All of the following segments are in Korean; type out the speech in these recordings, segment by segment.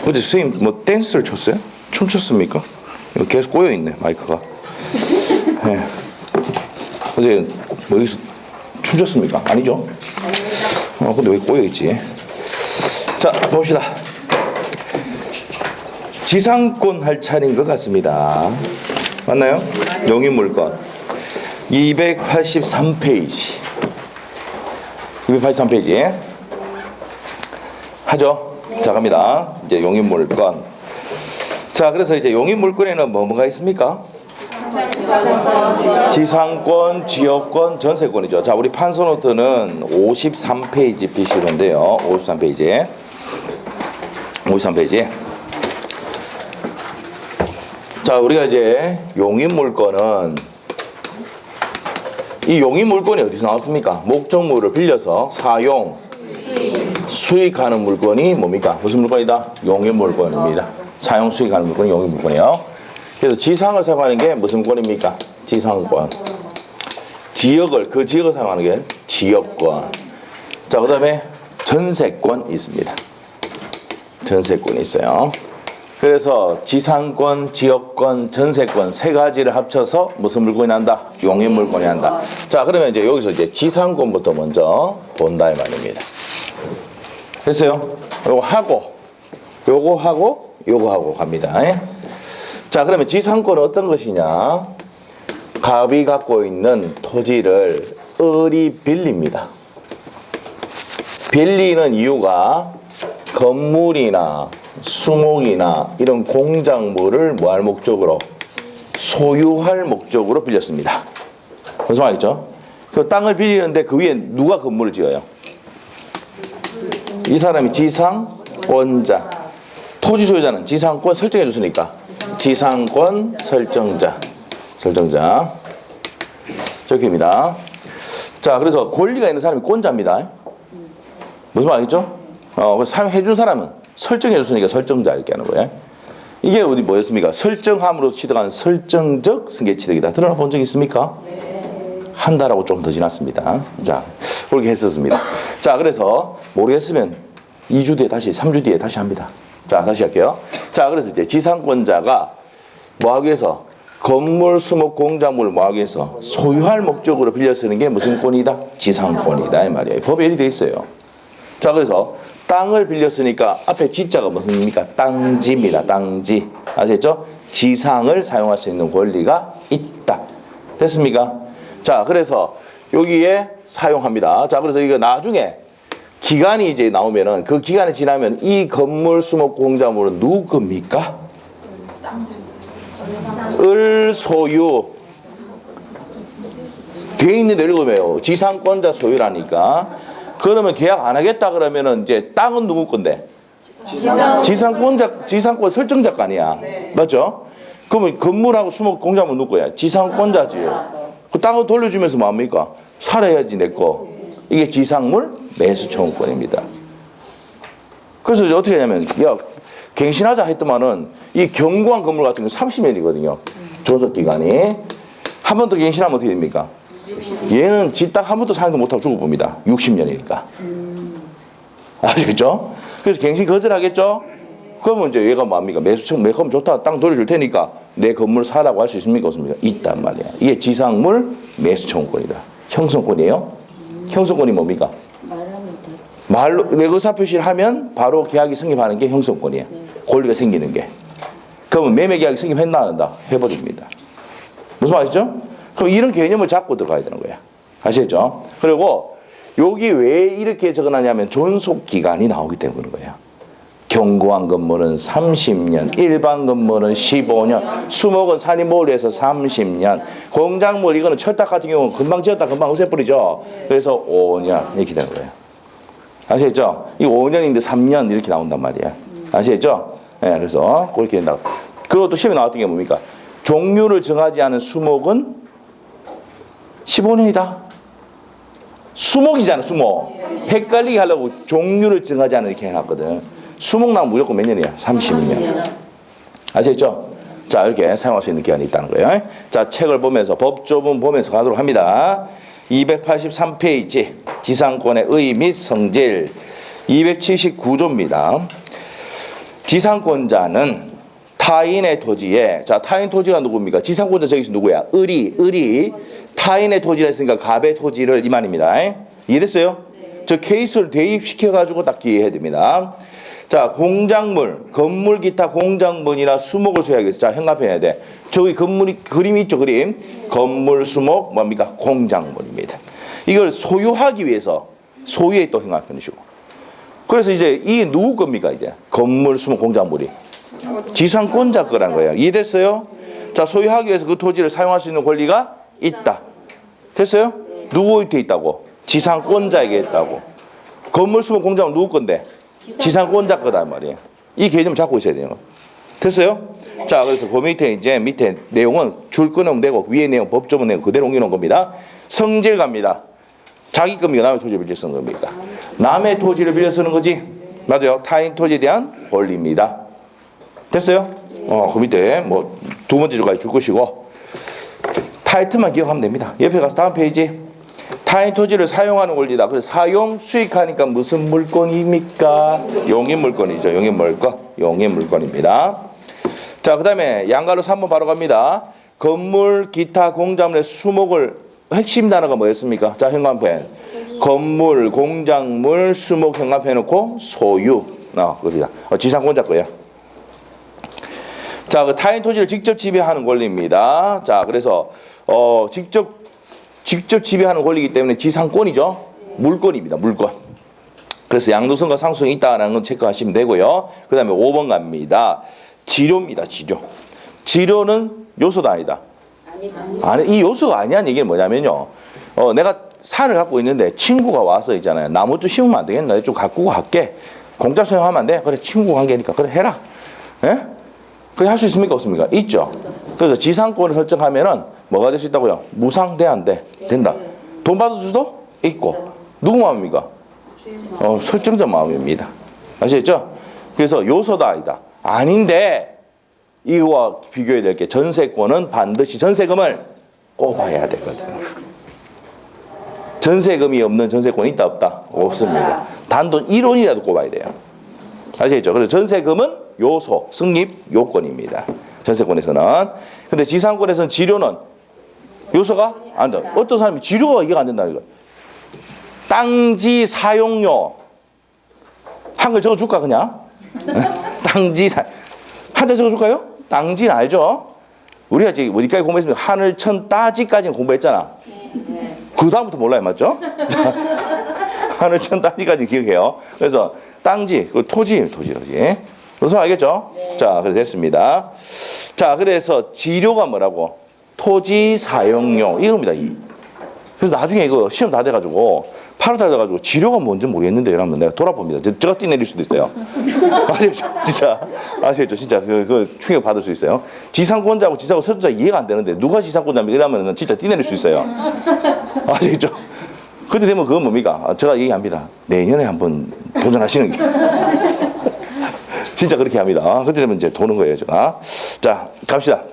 어제 선생님 뭐 댄스를 췄어요? 춤췄습니까? 이거 계속 꼬여있네 마이크가. 네. 어제 뭐 여기서 춤췄습니까? 아니죠? 근데 왜 꼬여있지? 자 봅시다. 지상권 할 차례인 것 같습니다. 맞나요? 용인물건 283페이지 283페이지 하죠? 자 갑니다. 이제 용인물건. 자 그래서 이제 용인물건에는 뭐가 있습니까? 지상권, 지역권, 전세권이죠. 자 우리 판서노트는 53페이지 비시는데요. 53페이지 자 우리가 이제 용인물건은 이 용인물건이 어디서 나왔습니까? 목적물을 빌려서 사용, 수익하는 물건이 뭡니까? 무슨 물건이다? 용인물건입니다. 사용, 수익하는 물건이 용인물건이에요. 그래서 지상을 사용하는 게 무슨 권입니까? 지상권. 그 지역을 사용하는 게 지역권. 자, 그 다음에 전세권이 있습니다. 전세권이 있어요. 그래서 지상권, 지역권, 전세권 세 가지를 합쳐서 무슨 물건이 난다? 용인물건이 난다. 자, 그러면 이제 여기서 이제 지상권부터 먼저 본다 이 말입니다. 됐어요? 요거 하고 갑니다. 자, 그러면 지상권은 어떤 것이냐? 갑이 갖고 있는 토지를 을이 빌립니다. 빌리는 이유가 건물이나 수목이나 이런 공작물을 뭐 할 목적으로? 소유할 목적으로 빌렸습니다. 무슨 말이죠? 그 땅을 빌리는데 그 위에 누가 건물을 지어요? 이 사람이 지상권자. 토지 소유자는 지상권 설정해 줬으니까 지상권 설정자. 저기입니다. 자, 그래서 권리가 있는 사람이 권자입니다. 무슨 말이죠? 사용해 준 사람은 설정해 줬으니까 설정자 이렇게 하는 거예요. 이게 어디 뭐였습니까? 설정함으로 취득한 설정적 승계 취득이다. 들어나 본 적 있습니까? 네. 한 달하고 좀 더 지났습니다. 자, 그렇게 했었습니다. 자, 그래서 모르겠으면 2주 뒤에 3주 뒤에 다시 합니다. 자, 다시 할게요. 자, 그래서 이제 지상권자가 뭐 하기 위해서 건물, 수목, 공작물을 뭐 하기 위해서 소유할 목적으로 빌려 쓰는 게 무슨 권이다? 지상권이다 이 말이에요. 법에 이렇게 돼 있어요. 자, 그래서 땅을 빌렸으니까 앞에 지자가 무슨입니까? 땅지입니다. 땅지. 아시겠죠? 지상을 사용할 수 있는 권리가 있다. 됐습니까? 자, 그래서 여기에 사용합니다. 자, 그래서 이거 나중에 기간이 이제 나오면은 그 기간이 지나면 이 건물, 수목, 공작물은 누구 겁니까? 을 소유. 돼 있는데 읽으면요. 지상권자 소유라니까. 그러면 계약 안 하겠다 그러면은 이제 땅은 누구 건데? 지상권 설정자가 아니야. 네. 맞죠? 그러면 건물하고 수목 공작물 누구 거야? 지상권자지요. 그 땅을 돌려주면서 뭐합니까? 살아야지 내 거. 이게 지상물 매수 청구권입니다. 그래서 이제 어떻게 하냐면 갱신하자 했더만은 이 견고한 건물 같은 거 30년이거든요. 존속 기간이. 한 번 더 갱신하면 어떻게 됩니까? 얘는 지땅 한 번도 사용도 못하고 죽어봅니다. 60년이니까. 아시겠죠? 그래서 갱신 거절하겠죠? 그러면 이제 얘가 뭐합니까? 매수청, 매금 좋다. 땅 돌려줄 테니까 내 건물 사라고 할 수 있습니까? 없습니까? 있단 말이야. 이게 지상물 매수청구권이다. 형성권이에요. 형성권이 뭡니까? 말로 의사 표시를 하면 바로 계약이 성립하는 게 형성권이에요. 권리가 생기는 게. 그러면 매매 계약이 성립했나 안 한다? 해버립니다. 무슨 말이죠? 그럼 이런 개념을 잡고 들어가야 되는 거야. 아시겠죠? 그리고 여기 왜 이렇게 적어놨냐면 존속 기간이 나오기 때문에 그런 거야. 견고한 건물은 30년, 일반 건물은 15년, 수목은 산림보호를 해서 30년, 공작물 이거는 철탑 같은 경우는 금방 지었다 금방 없애버리죠. 그래서 5년 이렇게 되는 거예요. 아시겠죠? 이 5년인데 3년 이렇게 나온단 말이야. 아시겠죠? 네, 그래서 그렇게 된다. 그리고 또 시험에 나왔던 게 뭡니까? 종류를 정하지 않은 수목은 15년이다. 수목이잖아, 수목. 헷갈리게 하려고 종류를 정하지 않은 이렇게 해놨거든. 수목나무 무조건 몇 년이야? 30년. 아시겠죠? 자, 이렇게 사용할 수 있는 기간이 있다는 거예요. 자, 책을 보면서 법조문 보면서 가도록 합니다. 283페이지 지상권의 의의 및 성질 279조입니다. 지상권자는 타인의 토지에, 자, 타인 토지가 누굽니까? 지상권자 저기서 누구야? 을이 타인의 토지라 했으니까 갑의 토지를 이 말입니다. 이해됐어요? 저 케이스를 대입시켜가지고 딱 이해해야 됩니다. 자, 공작물, 건물 기타 공작물이나 수목을 소유하기 위해서, 자, 형광펜 해야 돼. 저기 그림이 있죠, 그림. 건물, 수목, 뭡니까? 공작물입니다. 이걸 소유하기 위해서, 소유에 또 형광펜이시고. 그래서 이제 이 누구 겁니까, 이제? 건물, 수목, 공작물이. 지상권자 거란 거예요. 이해됐어요? 자, 소유하기 위해서 그 토지를 사용할 수 있는 권리가 있다. 됐어요? 누구한테 있다고? 지상권자에게 있다고. 건물, 수목, 공작물 누구 건데? 지상권자 거다 말이에요. 이 개념을 잡고 있어야 돼요. 됐어요? 자, 그래서 그 밑에 내용은 줄거는 되고 위에 내용 법조문 내용 그대로 옮겨놓은 겁니다. 성질 갑니다. 자기 겁니까? 남의 토지를 빌려 쓰는 겁니까? 남의 토지를 빌려 쓰는 거지. 맞아요. 타인 토지에 대한 권리입니다. 됐어요? 그 밑에 뭐 두 번째 줄까지 줄 것이고 타이틀만 기억하면 됩니다. 옆에 가서 다음 페이지. 타인 토지를 사용하는 권리다. 그래서 사용, 수익하니까 무슨 물건입니까? 용인 물건이죠. 용인 물건입니다. 자, 그 다음에 양가로 3번 바로 갑니다. 건물, 기타, 공작물의 수목을 핵심 단어가 뭐였습니까? 자, 형광펜. 건물, 공작물, 수목 형광펜 해놓고 소유. 그럽니다. 지상권자 거예요. 자, 그 타인 토지를 직접 지배하는 권리입니다. 자, 그래서 직접 지배하는 권리이기 때문에 지상권이죠. 물권입니다. 물권. 그래서 양도성과 상수성이 있다는 건 체크하시면 되고요. 그 다음에 5번 갑니다. 지료입니다. 지료는 요소도 아니다. 아니, 이 요소가 아니라는 얘기는 뭐냐면요. 내가 산을 갖고 있는데 친구가 와서 있잖아요. 나무 좀 심으면 안 되겠나? 좀 가꾸고 갈게. 공짜 소용하면 안 돼? 그래, 친구 관계니까. 그래, 해라. 예? 그게 할 수 있습니까? 없습니까? 있죠. 그래서 지상권을 설정하면은 뭐가 될 수 있다고요? 무상 안 돼? 된다. 돈 받을 수도 있고. 누구 마음입니까? 설정자 마음입니다. 아시겠죠? 그래서 요소다 아니다. 아닌데 이거와 비교해야 될 게 전세권은 반드시 전세금을 꼽아야 되거든. 전세금이 없는 전세권이 있다 없다? 없습니다. 단돈 1원이라도 꼽아야 돼요. 아시겠죠? 그래서 전세금은 요소, 승립 요건입니다. 전세권에서는. 근데 지상권에서는 지료는 요소가 안 돼. 어떤 사람이 지료가 이해가 안 된다는 거예요. 땅지 사용료. 한글 적어줄까 그냥? 땅지 한자 적어줄까요? 땅지는 알죠? 우리가 지금 어디까지 공부했습니까? 하늘, 천, 따지까지는 공부했잖아. 그 다음부터 몰라요, 맞죠? 하늘, 천, 따지까지 기억해요. 그래서 땅지, 토지. 무슨 알겠죠? 네. 자, 그래서 됐습니다. 자, 그래서 지료가 뭐라고? 토지 사용료 이겁니다. 그래서 나중에 이거 시험 다 돼가지고 8월 달 돼가지고 지료가 뭔지 모르겠는데 이러면 내가 돌아봅니다. 제가 뛰내릴 수도 있어요. 아시겠죠? 진짜 아시겠죠? 진짜 그 충격 받을 수 있어요. 지상권자하고 지상권 설정자 이해가 안 되는데 누가 지상권자입니까? 이러면 진짜 뛰내릴 수 있어요. 아시겠죠? 그때 되면 그건 뭡니까? 제가 얘기합니다. 내년에 한번 도전하시는 게. 진짜 그렇게 합니다. 그때 되면 이제 도는 거예요, 제가. 자, 갑시다.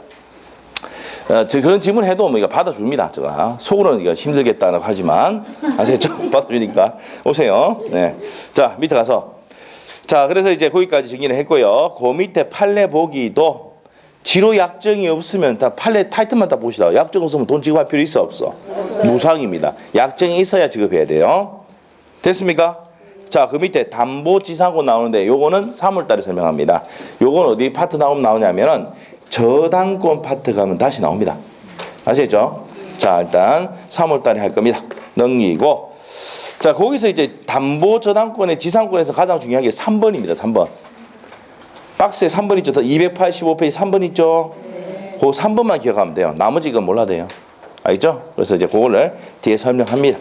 그런 질문 해도 뭐 받아줍니다, 제가. 속으로는 이거 힘들겠다고 하지만, 아시겠죠? 받아주니까. 오세요. 네. 자, 밑에 가서. 자, 그래서 이제 거기까지 정리를 했고요. 그 밑에 판례 보기도 지로 약정이 없으면 다 판례 타이틀만 다 보시다. 약정 없으면 돈 지급할 필요 있어, 없어? 무상입니다. 약정이 있어야 지급해야 돼요. 됐습니까? 자, 그 밑에 담보지상권 나오는데 요거는 3월달에 설명합니다. 요건 어디 파트 나오냐면은 저당권 파트 가면 다시 나옵니다. 아시겠죠? 자, 일단 3월달에 할 겁니다. 넘기고. 자, 거기서 이제 담보저당권의 지상권에서 가장 중요한 게 3번입니다. 3번. 박스에 3번 있죠? 285페이지 3번 있죠? 그 3번만 기억하면 돼요. 나머지 이건 몰라도 돼요. 알겠죠? 그래서 이제 그거를 뒤에 설명합니다.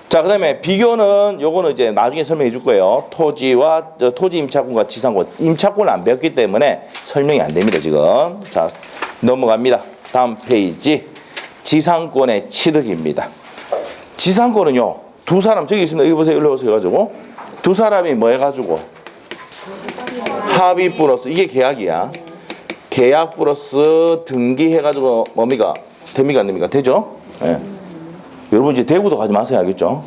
자, 그 다음에 비교는 요거는 이제 나중에 설명해 줄 거예요. 토지와 토지 임차권과 지상권. 임차권을 안 배웠기 때문에 설명이 안 됩니다, 지금. 자, 넘어갑니다. 다음 페이지. 지상권의 취득입니다. 지상권은요, 두 사람, 저기 있습니다. 여기 보세요. 일로 오세요. 해가지고. 두 사람이 뭐 해가지고. 합의 플러스, 이게 계약이야. 계약 플러스 등기 해가지고 뭡니까? 됩니까? 안 됩니까? 되죠? 예. 네. 여러분 이제 대구도 가지 마세요. 알겠죠?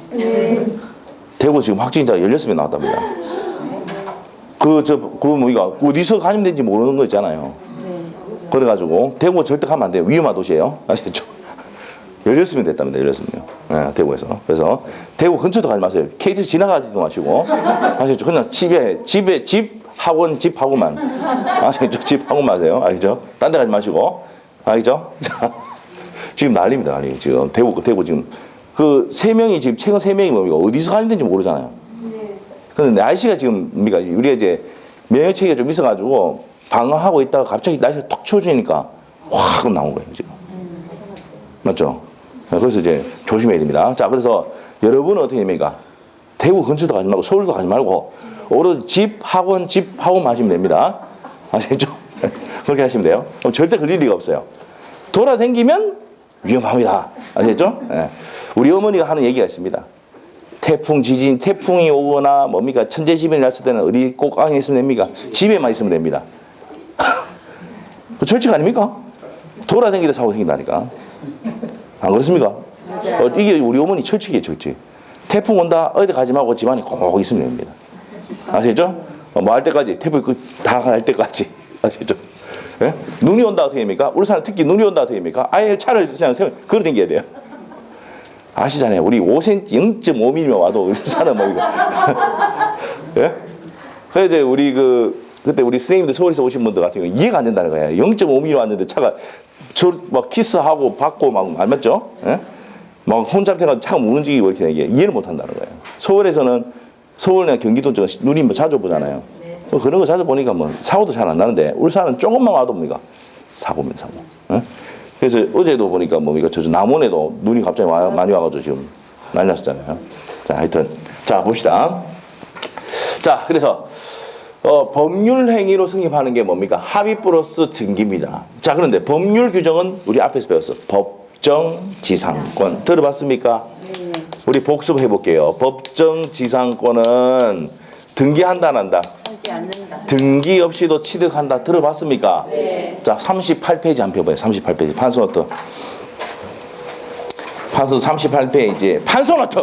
대구 지금 확진자 16명 나왔답니다. 뭐이가 어디서 감염된지 모르는 거 있잖아요. 그래가지고 대구 절대 가면 안 돼요. 위험한 도시예요. 아시겠죠? 16명 됐답니다. 16명. 네, 대구에서. 그래서 대구 근처도 가지 마세요. KTX 지나가지도 마시고. 아시겠죠? 그냥 집 학원만. 아시겠죠? 집 학원 마세요. 알겠죠? 딴 데 가지 마시고. 알겠죠? 지금 난립니다. 난리. 지금 대구 지금 그 3명이 지금 최근 3명이 뭡니까? 어디서 감염된지 모르잖아요. 근데 날씨가 지금 뭡니까? 우리가 이제 면역체계가 좀 있어가지고 방어하고 있다가 갑자기 날씨가 톡 추워지니까 확 나온 거예요. 지금. 맞죠? 그래서 이제 조심해야 됩니다. 자, 그래서 여러분은 어떻게 됩니까? 대구 근처도 가지 말고 서울도 가지 말고 오로지 집 학원 마시면 됩니다. 아시겠죠? 그렇게 하시면 돼요. 그럼 절대 걸릴 리가 없어요. 돌아다니면 위험합니다. 아시겠죠? 네. 우리 어머니가 하는 얘기가 있습니다. 태풍, 지진, 태풍이 오거나 뭡니까? 천재지변이 났을 때는 어디 꼭 안에 있으면 됩니까? 집에만 있으면 됩니다. 그 철칙 아닙니까? 돌아다니다 사고 생긴다니까. 안 그렇습니까? 이게 우리 어머니 철칙이에요, 철칙. 태풍 온다, 어디 가지 말고 집안에 꼭 있으면 됩니다. 아시겠죠? 뭐 할 때까지, 태풍 다 갈 때까지. 아시겠죠? 예? 눈이 온다 어떻게 됩니까? 울산은 특히 눈이 온다 어떻게 됩니까? 아예 차를 그냥 걸어 다녀야 돼요. 아시잖아요. 우리 5cm, 0.5mm 와도 울산은 뭐 이거. 예? 그래서 이제 우리 그때 우리 선생님들 서울에서 오신 분들 같은 경우 이해가 안 된다는 거예요. 0.5mm 왔는데 차가 막 키스하고 받고 막 맞죠? 예? 막 혼잡 해가지고 차가 못 움직이고 이렇게 이게 이해를 못 한다는 거예요. 서울이나 경기도 쪽 눈이 뭐 자주 보잖아요. 그런 거 자주 보니까 뭐 사고도 잘 안 나는데 울산은 조금만 와도 뭡니까? 사고면 사고. 예? 그래서 어제도 보니까 뭡니까? 저 남원에도 눈이 갑자기 많이 와가지고 지금 난리 났었잖아요. 자, 하여튼. 자, 봅시다. 자, 그래서 법률 행위로 성립하는 게 뭡니까? 합의 플러스 등기입니다. 자, 그런데 법률 규정은 우리 앞에서 배웠어. 법정 지상권. 들어봤습니까? 우리 복습해 볼게요. 법정 지상권은 등기한다 안 한다? 하지 않는다. 등기 없이도 취득한다. 들어봤습니까? 네. 자, 38페이지 한 펴봐요. 38페이지. 판소노트. 판소노트 38페이지. 판소노트!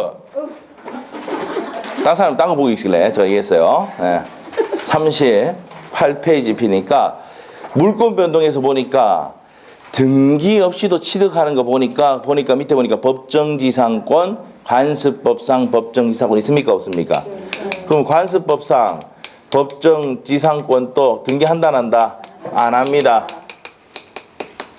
다른 사람 딴 거 보고 있길래 저 얘기했어요. 네. 38페이지 피니까 물권 변동에서 보니까 등기 없이도 취득하는 거 보니까 밑에 보니까 법정지상권, 관습법상 법정지상권 있습니까? 없습니까? 그럼 관습법상 법정지상권 또 등기한다 안 한다? 안 합니다.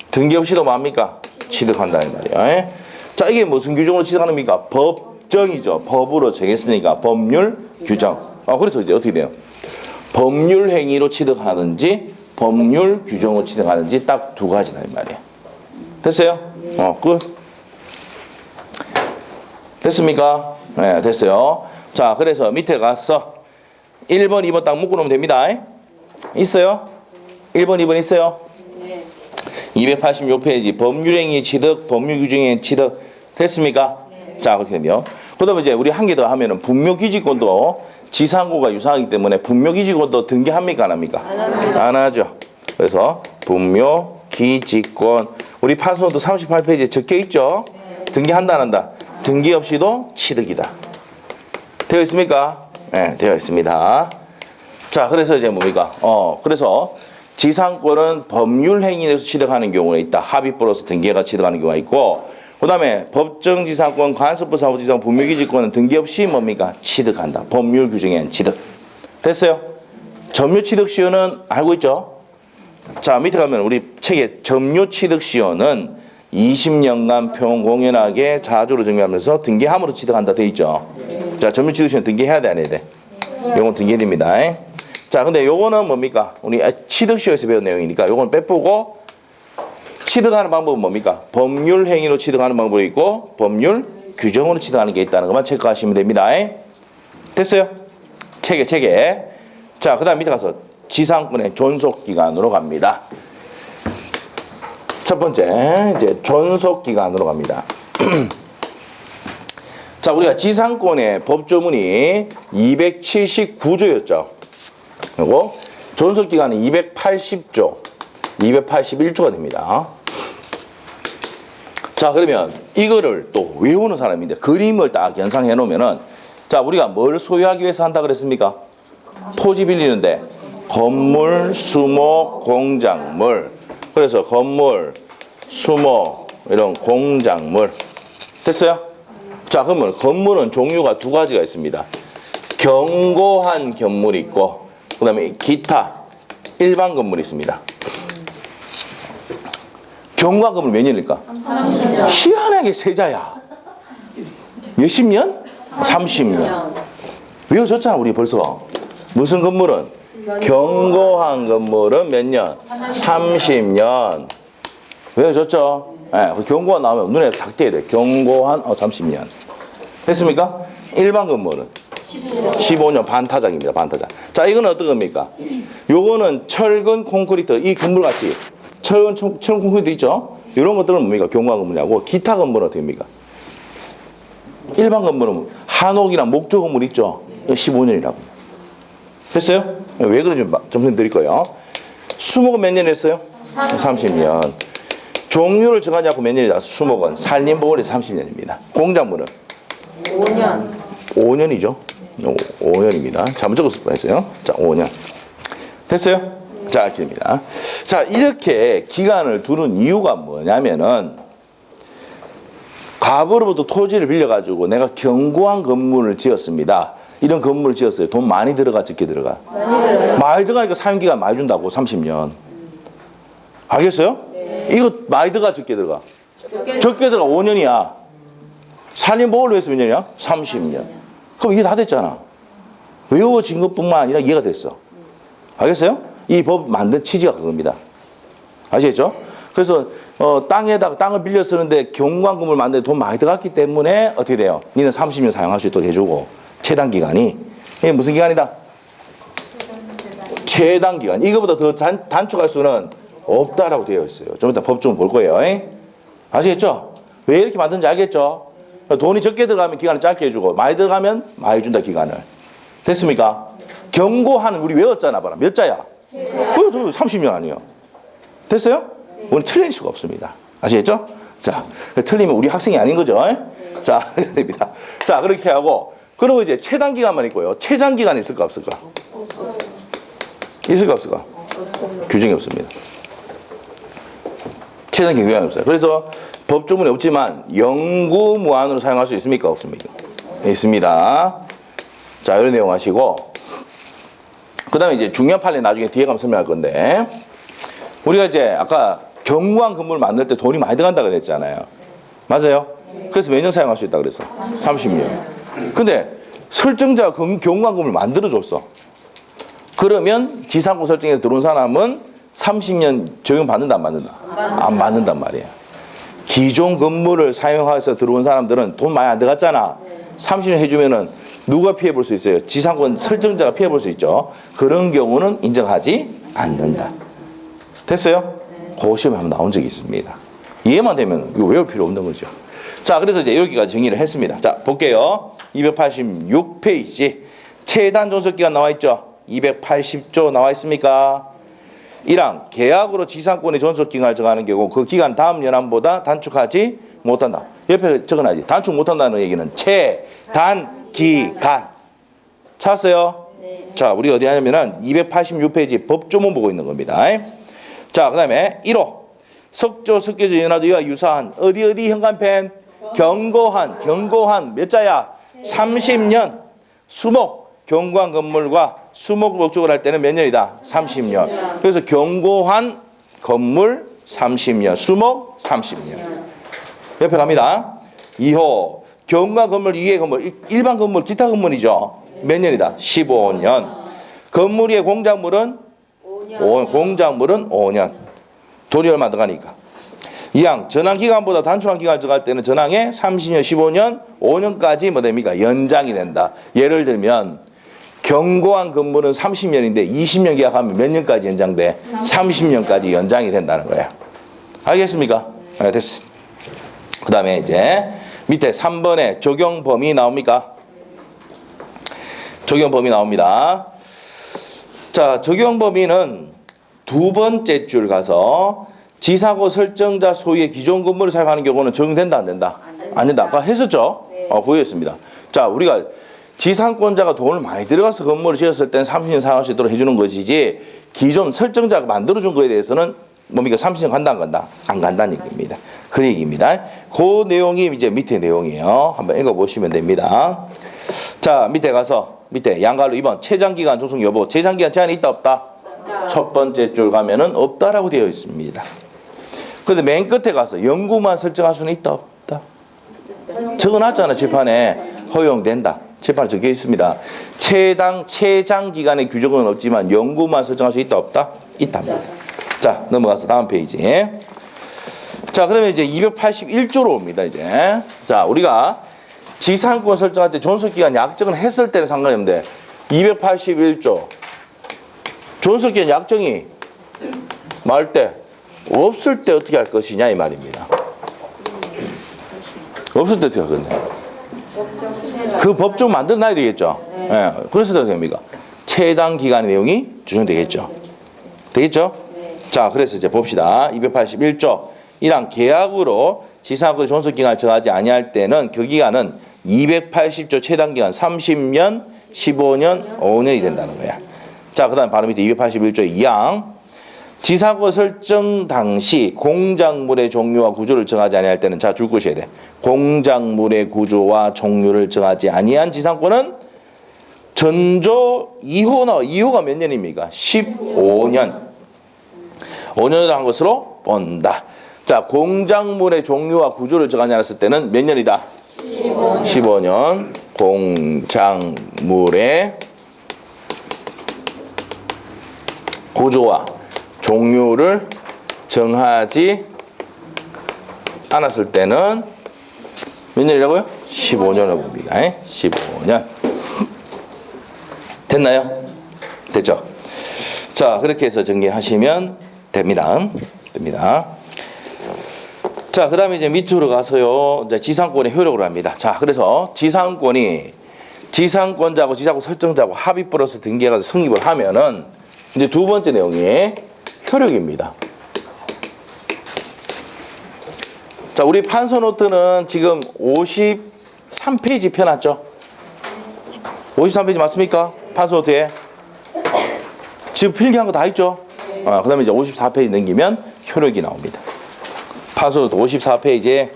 등기 없이도 뭡니까? 취득한다 이 말이야. 자, 이게 무슨 규정으로 취득하는 겁니까? 법정이죠. 법으로 정했으니까 법률 규정. 그래서 이제 어떻게 돼요? 법률 행위로 취득하는지 법률 규정으로 취득하는지 딱 두 가지다 이 말이야. 됐어요? 끝. 됐습니까? 네, 됐어요. 자, 그래서 밑에 가서 1번, 2번 딱 묶어놓으면 됩니다. 있어요? 1번, 2번 있어요? 네. 286페이지 법률행위 취득, 법률규정의 취득 됐습니까? 네. 자, 그렇게 되면 그 다음에 이제 우리 한 개 더 하면은 분묘기지권도 지상고가 유사하기 때문에 분묘기지권도 등기합니까? 안 합니까? 안 합니다. 안 하죠. 그래서 분묘기지권 우리 판소도 38페이지에 적혀 있죠? 네. 등기한다 안 한다? 등기 없이도 취득이다. 되어 있습니까? 네, 되어 있습니다. 자, 그래서 이제 뭡니까? 그래서 지상권은 법률 행위에서 취득하는 경우가 있다. 합의 플러스 등기가 취득하는 경우가 있고, 그 다음에 법정지상권, 관습법 사업지상, 분묘기지권은 등기 없이 뭡니까? 취득한다. 법률 규정에 취득. 됐어요? 점유취득시효는 알고 있죠? 자, 밑에 가면 우리 책에 점유취득시효는 20년간 평공연하게 자주로 정리하면서 등기함으로 취득한다 돼 있죠. 자, 점유취득시효는 등기해야 돼, 안 해야 돼? 요건 등기해야 됩니다. 자, 근데 요거는 뭡니까? 우리 취득시효에서 배운 내용이니까 요건 빼보고 취득하는 방법은 뭡니까? 법률 행위로 취득하는 방법이 있고 법률 규정으로 취득하는 게 있다는 것만 체크하시면 됩니다. 됐어요? 책에. 자, 그 다음 밑에 가서 지상권의 존속기간으로 갑니다. 첫 번째, 이제 존속기간으로 갑니다. 자, 우리가 지상권의 법조문이 279조였죠. 그리고 존속기간은 280조, 281조가 됩니다. 자, 그러면 이거를 또 외우는 사람인데 그림을 딱 연상해 놓으면은 자, 우리가 뭘 소유하기 위해서 한다 그랬습니까? 토지 빌리는데 건물, 수목, 공작물. 그래서 건물, 수목, 이런 공작물. 됐어요? 자, 그러면 건물은 종류가 두 가지가 있습니다. 견고한 건물이 있고 그 다음에 기타 일반 건물이 있습니다. 견고한 건물 몇 년일까? 30년. 희한하게 세자야. 몇십 년? 30년. 외워졌잖아 우리 벌써. 무슨 건물은? 견고한 건물은 몇 년? 30년. 외워졌죠? 네, 견고한 나오면 눈에 딱 띄어야 돼. 견고한 30년. 됐습니까? 일반 건물은 15년 반타작입니다. 반타작. 자, 이거는 어떤 겁니까? 요거는 철근 콘크리트, 이 건물 같이 철근 콘크리트 있죠? 이런 것들은 뭡니까? 견고한 건물이고 기타 건물은 어떻게 됩니까? 일반 건물은 한옥이나 목조 건물 있죠? 15년이라고. 됐어요? 왜 그런지 좀 드릴 거예요. 수목은 몇 년 했어요? 30년. 종류를 정하지 몇 년이다? 수목은 산림보호리 30년입니다. 공작물은 5년. 5년이죠. 5년입니다. 잘못 적었을 뻔했어요. 자, 5년. 됐어요? 자, 기입니다. 자, 이렇게 기간을 두는 이유가 뭐냐면은 과거로부터 토지를 빌려가지고 내가 견고한 건물을 지었습니다. 이런 건물을 지었어요. 돈 많이 들어가, 적게 들어가? 많이 들어요. 많이 들어가니까 사용기간 많이 준다고, 30년. 알겠어요? 네. 이거 많이 들어가, 적게 들어가? 적게 들어가, 5년이야. 산림보호를 위해서 몇 년이야? 30년. 그럼 이게 다 됐잖아. 외워진 것뿐만 아니라 이해가 됐어. 알겠어요? 이 법 만든 취지가 그겁니다. 아시겠죠? 그래서 땅에다가 땅을 빌려 쓰는데 견고한 건물 만드는데 돈 많이 들어갔기 때문에 어떻게 돼요? 니는 30년 사용할 수 있도록 해주고 최단 기간이 이게 무슨 기간이다? 최단 기간. 이거보다 더 단축할 수는 없다라고 되어 있어요. 좀 이따 법좀 볼 거예요. 아시겠죠? 왜 이렇게 만든지 알겠죠? 돈이 적게 들어가면 기간을 짧게 해주고 많이 들어가면 많이 준다 기간을. 됐습니까? 견고한 우리 외웠잖아. 봐라. 몇 자야? 그래도 30년 아니에요. 됐어요? 오늘 틀릴 수가 없습니다. 아시겠죠? 자, 틀리면 우리 학생이 아닌 거죠. 자, 됩니다. 자, 그렇게 하고 그리고 이제 최단 기간만 있고요. 최장 기간이 있을까 없을까? 있을까 없을까? 규정이 없습니다. 최단 기간이 없어요. 그래서 법조문이 없지만 영구 무한으로 사용할 수 있습니까? 없습니까? 있습니다. 자, 이런 내용 하시고 그 다음에 이제 중요한 판례 나중에 뒤에 가면 설명할 건데 우리가 이제 아까 견고한 건물 만들 때 돈이 많이 들어간다 그랬잖아요. 맞아요? 그래서 몇 년 사용할 수 있다 그랬어? 30년. 근데 설정자가 견고한 건물 만들어줬어. 그러면 지상권 설정에서 들어온 사람은 30년 적용받는다 안 받는다? 안 받는단 말이에요. 기존 건물을 사용해서 들어온 사람들은 돈 많이 안 들어갔잖아. 30년 해주면은 누가 피해 볼 수 있어요? 지상권 설정자가 피해 볼 수 있죠. 그런 경우는 인정하지 않는다. 됐어요? 그 시험에 한번 나온 적이 있습니다. 이해만 되면 이거 외울 필요 없는 거죠. 자, 그래서 이제 여기까지 정리를 했습니다. 자, 볼게요. 286페이지. 최단 존속기간 나와 있죠? 280조 나와 있습니까? 1항 계약으로 지상권의 존속기간을 정하는 경우 그 기간 다음 연함보다 단축하지 못한다. 옆에 적어놔야지. 단축 못한다는 얘기는 최단기간. 찾았어요? 네. 자, 우리 어디 하냐면은 286페이지 법조문 보고 있는 겁니다. 자, 그 다음에 1호 석조, 석계조, 연화조와 유사한 어디 현관펜 견고한 몇 자야? 30년. 수목 견고한 건물과 수목 목적을 할 때는 몇 년이다? 30년. 그래서 견고한 건물 30년, 수목 30년. 옆에 갑니다. 2호 견고한 건물, 이해 건물, 일반 건물, 기타 건물이죠. 몇 년이다? 15년. 건물 위에 공작물은 5년. 공작물은 5년. 돈이 얼마 들어가니까. 2항 전항기간보다 단축한 기간을 정할 때는 전항에 30년, 15년, 5년까지 뭐 됩니까? 연장이 된다. 예를 들면 견고한 건물은 30년인데 20년 계약하면 몇 년까지 연장돼? 30년까지 연장이 된다는 거예요. 알겠습니까? 네, 됐어. 그 다음에 이제 밑에 3번에 적용 범위 나옵니까? 적용 범위 나옵니다. 자, 적용 범위는 두 번째 줄 가서 지사고 설정자 소유의 기존 건물을 사용하는 경우는 적용된다 안 된다? 안 된다. 아까 했었죠? 네. 보였습니다. 자, 우리가 지상권자가 돈을 많이 들어가서 건물을 지었을 때는 30년 사용할 수 있도록 해주는 것이지 기존 설정자가 만들어준 거에 대해서는 뭡니까? 30년 간다 안 간다? 안 간다는 얘기입니다. 그 얘기입니다. 그 내용이 이제 밑에 내용이에요. 한번 읽어보시면 됩니다. 자, 밑에 가서 밑에 양갈로 2번 최장기간 종속 여부. 최장기간 제한이 있다 없다? 첫 번째 줄 가면은 없다라고 되어 있습니다. 근데 맨 끝에 가서 영구만 설정할 수는 있다 없다? 적어놨잖아 칠판에. 허용된다. 칠판에 적혀 있습니다. 최장 기간의 규정은 없지만 영구만 설정할 수 있다 없다? 있답니다. 자, 넘어가서 다음 페이지. 자, 그러면 이제 281조로 옵니다, 이제. 자, 우리가 지상권 설정할 때 존속기간 약정을 했을 때는 상관이 없는데, 281조. 존속기간 약정이 말 때, 없을 때 어떻게 할 것이냐, 이 말입니다. 없을 때 어떻게 할 건데? 그 법 좀 만들어 놔야 되겠죠? 예. 그래서 어떻게 됩니까? 최단 기간의 내용이 준용되겠죠? 되겠죠? 자, 그래서 이제 봅시다. 281조. 이랑 계약으로 지상권 존속기간을 정하지 아니할 때는 그 기간은 280조 최단기간 30년, 15년, 5년이 된다는 거야. 자, 그 다음 바로 밑에 281조 2항. 지상권 설정 당시 공작물의 종류와 구조를 정하지 아니할 때는 자, 줄 것이어야 돼. 공작물의 구조와 종류를 정하지 아니한 지상권은 전조 2호가 몇 년입니까? 15년. 5년을 한 것으로 본다. 자, 공작물의 종류와 구조를 정하지 않았을 때는 몇 년이다? 15년. 공작물의 구조와 종류를 정하지 않았을 때는 몇 년이라고요? 15년을 봅니다. 15년. 됐나요? 됐죠? 자, 그렇게 해서 정리하시면 됩니다. 자, 그 다음에 이제 밑으로 가서요, 이제 지상권의 효력을 합니다. 자, 그래서 지상권이 지상권자하고 지상권 설정자하고 합의 플러스 등기해서 성립을 하면은 이제 두 번째 내용이 효력입니다. 자, 우리 판서 노트는 지금 53페이지 펴놨죠? 53페이지 맞습니까? 판서 노트에. 지금 필기한 거 다 있죠? 그 다음에 이제 54페이지 넘기면 효력이 나옵니다. 판서 노트 54페이지에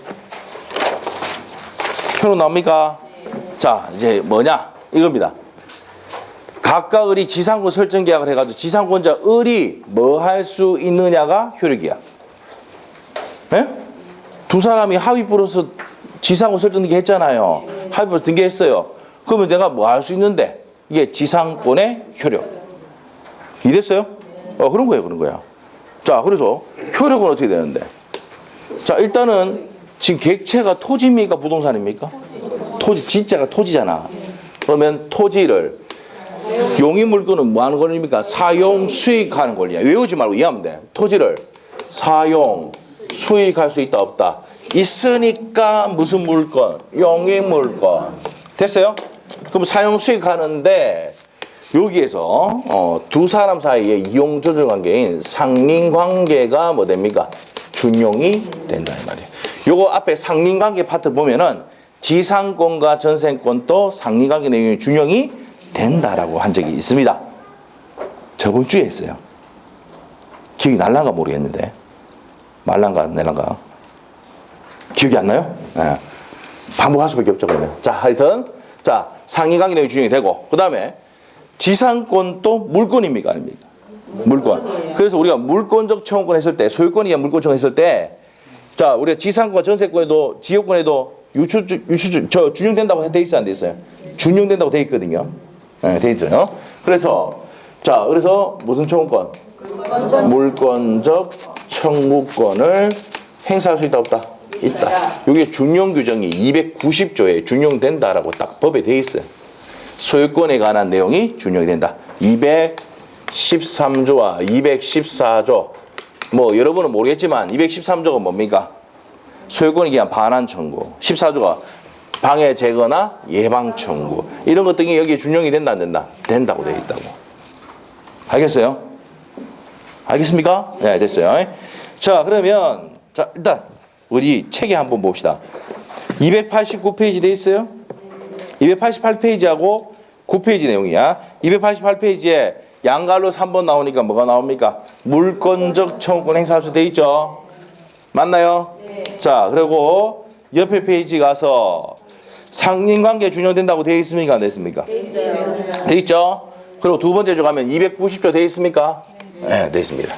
효력 나옵니까? 자, 이제 뭐냐? 이겁니다. 각각 을이 지상권 설정 계약을 해가지고 지상권자 을이 뭐 할 수 있느냐가 효력이야. 네? 두 사람이 합의 플러스 지상권 설정 등기 했잖아요. 합의 플러스 등기했어요. 그러면 내가 뭐 할 수 있는데 이게 지상권의 효력. 이랬어요? 그런 거예요. 자, 그래서 효력은 어떻게 되는데? 자, 일단은 지금 객체가 토지입니까? 부동산입니까? 토지, 진짜가 토지잖아. 그러면 토지를 용인 물건은 뭐 하는 권리입니까? 사용, 수익하는 권리야. 외우지 말고 이해하면 돼. 토지를 사용, 수익할 수 있다, 없다. 있으니까 무슨 물건? 용인 물건. 됐어요? 그럼 사용, 수익하는데 여기에서 두 사람 사이의 이용 조절 관계인 상린 관계가 뭐 됩니까? 준용이 된다 이 말이에요. 요거 앞에 상린 관계 파트 보면은 지상권과 전세권도 상린 관계 내용이 준용이 된다라고 한 적이 있습니다. 저번 주에 했어요. 기억이 날란가 모르겠는데. 말란가 낼란가. 기억이 안 나요? 네. 반복할 수밖에 없죠, 그러면. 자, 하여튼 자, 상위 관계 내용이 준용이 되고 그다음에 지상권도 물건입니까, 아닙니까? 물건. 그래서 우리가 물권적 청구권 했을 때, 소유권이 물권 청구했을 때, 자, 우리가 지상권, 전세권에도, 지역권에도 준용된다고 돼 있어요, 안 돼 있어요? 준용된다고 돼 있거든요. 네, 돼 있어요. 그래서, 자, 그래서 무슨 청구권? 물권적 청구권을 행사할 수 있다, 없다? 있다. 이게 준용 규정이 290조에 준용된다라고 딱 법에 돼 있어요. 소유권에 관한 내용이 준용이 된다. 213조와 214조. 뭐 여러분은 모르겠지만 213조가 뭡니까? 소유권에 대한 반환 청구. 14조가 방해 제거나 예방 청구. 이런 것 등이 여기에 준용이 된다 안 된다? 된다고 되어 있다고. 알겠어요? 알겠습니까? 네, 됐어요. 자, 그러면 자, 일단 우리 책에 한번 봅시다. 289페이지 돼 있어요? 288페이지하고 9페이지 내용이야. 288페이지에 양갈로 3번 나오니까 뭐가 나옵니까? 물권적 청구권 행사할 수 돼 있죠? 맞나요? 네. 자, 그리고 옆에 페이지 가서 상인관계 준용된다고 돼 있습니까? 안 돼 있습니까? 돼 있죠? 그리고 두 번째 주 가면 290조 돼 있습니까? 네, 돼 있습니다.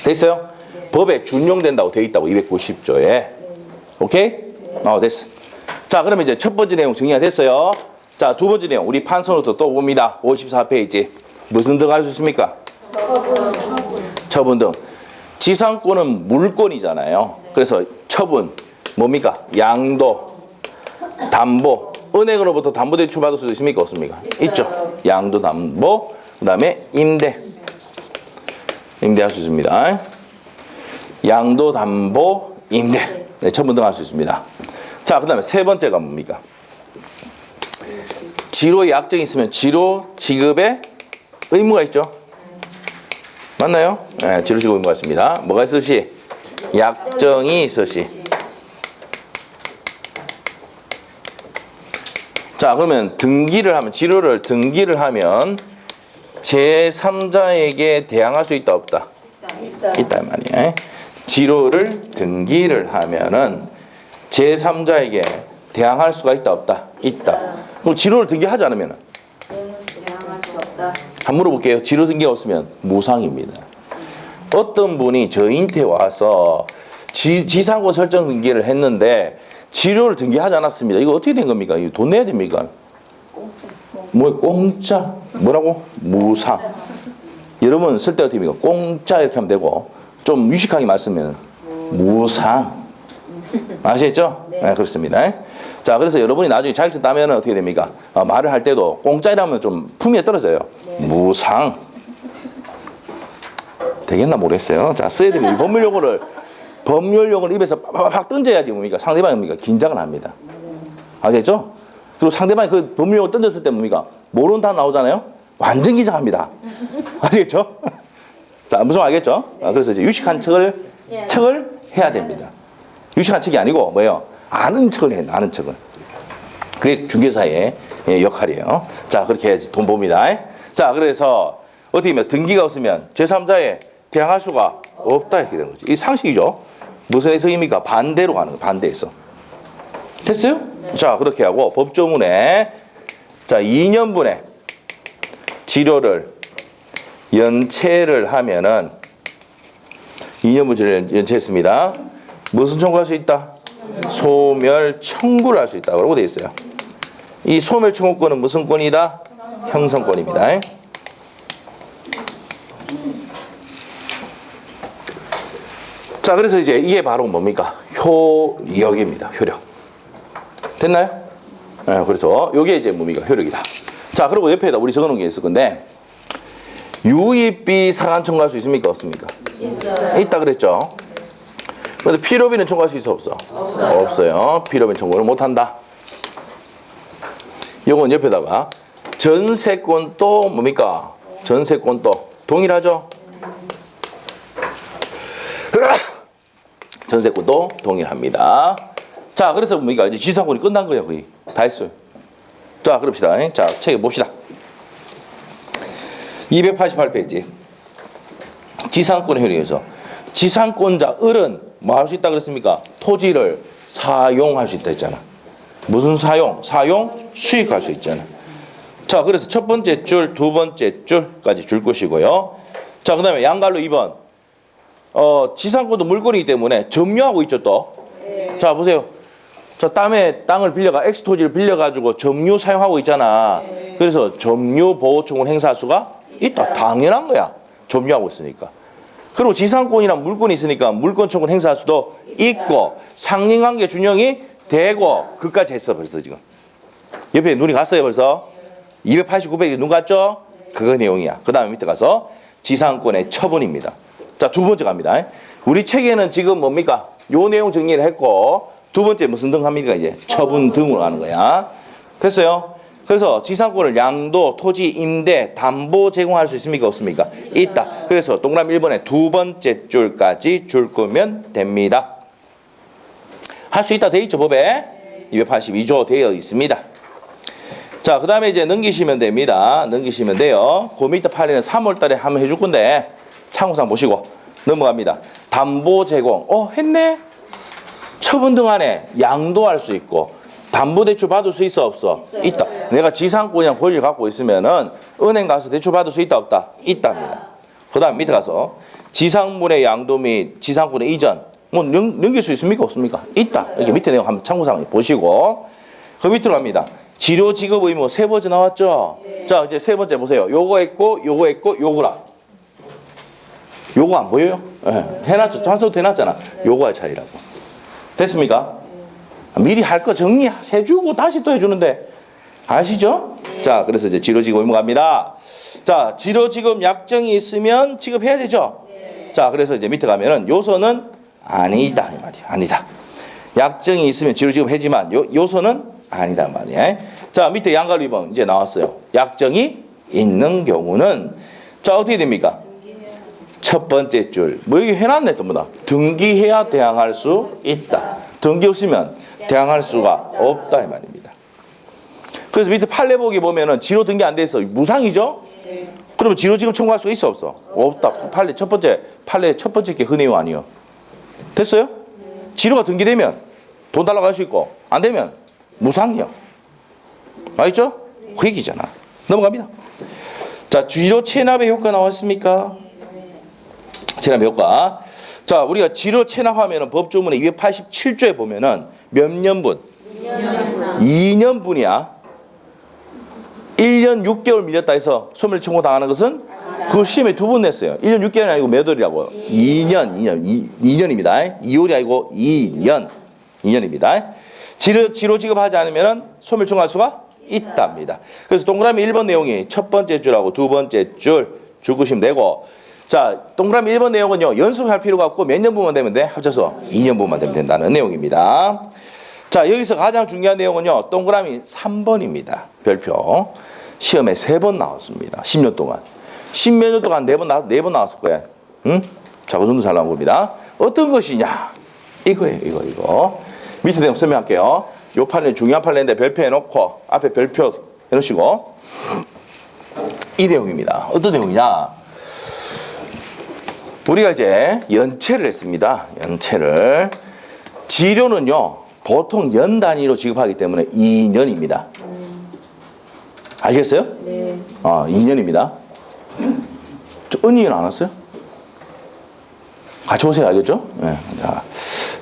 돼 있어요? 법에 준용된다고 돼 있다고 290조에. 오케이? 됐어. 자, 그러면 이제 첫 번째 내용 정리가 됐어요. 자, 두 번째 내용 우리 판서부터 또 봅니다. 54페이지. 무슨 등 할 수 있습니까? 처분 등. 지상권은 물권이잖아요. 그래서 처분 뭡니까? 양도, 담보. 은행으로부터 담보대출 받을 수도 있습니까? 없습니까? 있죠. 양도, 담보. 그 다음에 임대. 임대할 수 있습니다. 양도, 담보, 임대. 네, 처분 등 할 수 있습니다. 자, 그 다음에 세 번째가 뭡니까? 지로에 약정이 있으면 지로 지급에 의무가 있죠. 맞나요? 네, 지로 지급 의무가 있습니다. 뭐가 있으시? 약정이 있으시. 자, 그러면 등기를 하면, 지로를 등기를 하면 제3자에게 대항할 수 있다, 없다? 있다, 이 말이에요. 지로를 등기를 하면은 제3자에게 대항할 수가 있다, 없다? 있다. 그럼 지로를 등기하지 않으면? 한번 물어볼게요. 지로 등기가 없으면 무상입니다. 어떤 분이 저희한테 와서 지상권 설정 등기를 했는데 지로를 등기하지 않았습니다. 이거 어떻게 된 겁니까? 이거 돈 내야 됩니까? 뭐 공짜? 뭐라고? 무상. 여러분 쓸 때 어떻게 됩니까? 공짜 이렇게 하면 되고 좀 유식하게 말씀하면 무상. 아시겠죠? 네, 그렇습니다. 자, 그래서 여러분이 나중에 자격증 따면 어떻게 됩니까? 말을 할 때도 공짜라면 좀 품위에 떨어져요. 네. 무상. 되겠나 모르겠어요. 자, 써야 됩니다. 이 법률 용어를 입에서 팍 던져야지 뭡니까? 상대방이 뭡니까? 긴장을 합니다. 아시겠죠? 그리고 상대방이 그 법률 용어 던졌을 때 뭡니까? 모르는 단어 나오잖아요? 완전 긴장합니다. 아시겠죠? 자, 무슨 말 알겠죠? 그래서 이제 유식한 척을 해야 됩니다. 유식한 척이 아니고 뭐예요? 아는 척을 해야 돼. 아는 척을. 그게 중개사의 역할이에요. 자, 그렇게 해야지 돈 봅니다. 자, 그래서 어떻게 보면 등기가 없으면 제3자에 대항할 수가 없다 이렇게 되는 거죠. 이 상식이죠. 무슨 해석입니까? 반대로 가는 거예요. 반대해서. 됐어요? 네. 자, 그렇게 하고 법조문에 자 2년분에 지료를 연체를 하면은 2년분 지료를 연체했습니다. 무슨 청구할 수 있다? 소멸 청구를 할 수 있다. 그러고 돼 있어요. 이 소멸 청구권은 무슨 권이다? 형성권입니다. 자, 그래서 이제 이게 바로 뭡니까? 효력입니다. 효력. 됐나요? 네, 그래서 이게 이제 뭡니까? 효력이다. 자, 그리고 옆에다 우리 적어놓은 게 있을 건데 유입비 상한 청구할 수 있습니까? 없습니까? 있다 그랬죠. 그래서 필요비는 청구할 수 있어 없어? 없어요. 필요비 청구를 못한다. 요건 옆에다가 전세권도 뭡니까? 전세권도 동일하죠? 전세권도 동일합니다. 자, 그래서 뭡니까? 이제 지상권이 끝난 거예요. 거의 다 했어요. 자, 그럽시다. 자, 책에 봅시다. 288페이지. 지상권의 효력에서 지상권자 을은 뭐 할 수 있다 그랬습니까? 토지를 사용할 수 있다 했잖아. 무슨 사용? 사용 수익할 수 있잖아. 자, 그래서 첫 번째 줄, 두 번째 줄까지 줄 것이고요. 자, 그 다음에 양갈로 2번. 지상권도 물건이기 때문에 점유하고 있죠, 또. 네. 자, 보세요. 자, 땅을 빌려가, X토지를 빌려가지고 점유 사용하고 있잖아. 네. 그래서 점유 보호청구를 행사할 수가 있다. 당연한 거야. 점유하고 있으니까. 그리고 지상권이랑 물건이 있으니까 물권 청구를 행사할 수도 있고, 상린관계 준용이 되고, 그까지 했어, 벌써 지금. 옆에 눈이 갔어요, 벌써. 289페이지 눈 갔죠? 그거 내용이야. 그 다음에 밑에 가서 지상권의 처분입니다. 자, 두 번째 갑니다. 우리 책에는 지금 뭡니까? 요 내용 정리를 했고, 두 번째 무슨 등 합니까? 이제 처분 등으로 가는 거야. 됐어요? 그래서 지상권을 양도, 토지, 임대, 담보 제공할 수 있습니까? 없습니까? 있다. 그래서 동그라미 1번에 두 번째 줄까지 줄 거면 됩니다. 할 수 있다 돼 있죠, 법에? 282조 되어 있습니다. 자, 그 다음에 이제 넘기시면 됩니다. 넘기시면 돼요. 그 밑에 판례는 3월 달에 한번 해줄 건데, 참고상 보시고 넘어갑니다. 담보 제공. 했네? 처분 등 안에 양도할 수 있고, 담보대출 받을 수 있어, 없어? 있다. 내가 지상권이랑 권리를 갖고 있으면은 은행 가서 대출 받을 수 있다, 없다? 있답니다. 그 다음 밑에 가서 지상물의 양도 및 지상권의 이전. 뭐 넘길 수 있습니까? 없습니까? 있다. 이렇게 밑에 내용 한번 참고사항 보시고, 그 밑으로 갑니다. 치료 지급 의무 세 번째 나왔죠? 자, 이제 세 번째 보세요. 요거 했고, 요거 했고, 요거라. 요거 안 보여요? 해놨죠? 환수도 해놨잖아. 요거 할 차이라고. 됐습니까? 미리 할 거 정리해주고 다시 또 해주는데. 아시죠? 자, 그래서 이제 치료지급 의무 갑니다. 자, 치료지급 약정이 있으면 지급해야 되죠? 자, 그래서 이제 밑에 가면은 요소는 아니다. 이 말이야. 아니다. 약정이 있으면 치료지급 해지만 요소는 아니다 말이야. 자, 밑에 양가 위반 이제 나왔어요. 약정이 있는 경우는 자, 어떻게 됩니까? 첫 번째 줄. 뭐 여기 해놨네, 전부 다. 등기해야 대항할 수 있다. 등기 없으면 대항할 수가 없다 이 말입니다. 그래서 밑에 판례 보기 보면은 지로 등기 안 돼 있어. 무상이죠? 그러면 지로 지급 청구할 수 있어, 없어? 없다. 판례 첫 번째 게 그 내용 아니요. 됐어요? 지로가 등기되면 돈 달라고 할 수 있고 안 되면 무상이요. 알겠죠? 그 얘기잖아. 넘어갑니다. 자, 지로 체납의 효과 나왔습니까? 체납의 효과. 자, 우리가 지로 체납하면은 법조문의 287조에 보면은 몇 년분? 2년분이야. 1년 6개월 밀렸다 해서 소멸 청구 당하는 것은 그 시험에 두 번 냈어요. 1년 6개월이 아니고 몇 월이라고요? 2년입니다. 2월이 아니고 2년입니다. 지로 지급하지 않으면 소멸 청구할 수가 있답니다. 그래서 동그라미 1번 내용이 첫 번째 줄하고 두 번째 줄 줄구심 되고, 자, 동그라미 1번 내용은요, 연속할 필요가 없고 몇 년분만 되면 돼? 합쳐서 2년분만 되면 된다는 내용입니다. 자, 여기서 가장 중요한 내용은요, 동그라미 3번입니다. 별표. 시험에 3번 나왔습니다. 10년 동안. 10몇 년 동안 4번 나왔을 거야. 응? 자, 그 정도 잘 나온 겁니다. 어떤 것이냐? 이거예요, 이거. 밑에 내용 설명할게요. 요 판례 중요한 판례인데 별표 해놓고, 앞에 별표 해놓으시고. 이 내용입니다. 어떤 내용이냐? 우리가 이제 연체를 했습니다. 연체를. 지료는요, 보통 연 단위로 지급하기 때문에 2년입니다. 알겠어요? 네. 2년입니다. 언니는 안 왔어요? 같이 오세요. 알겠죠? 네.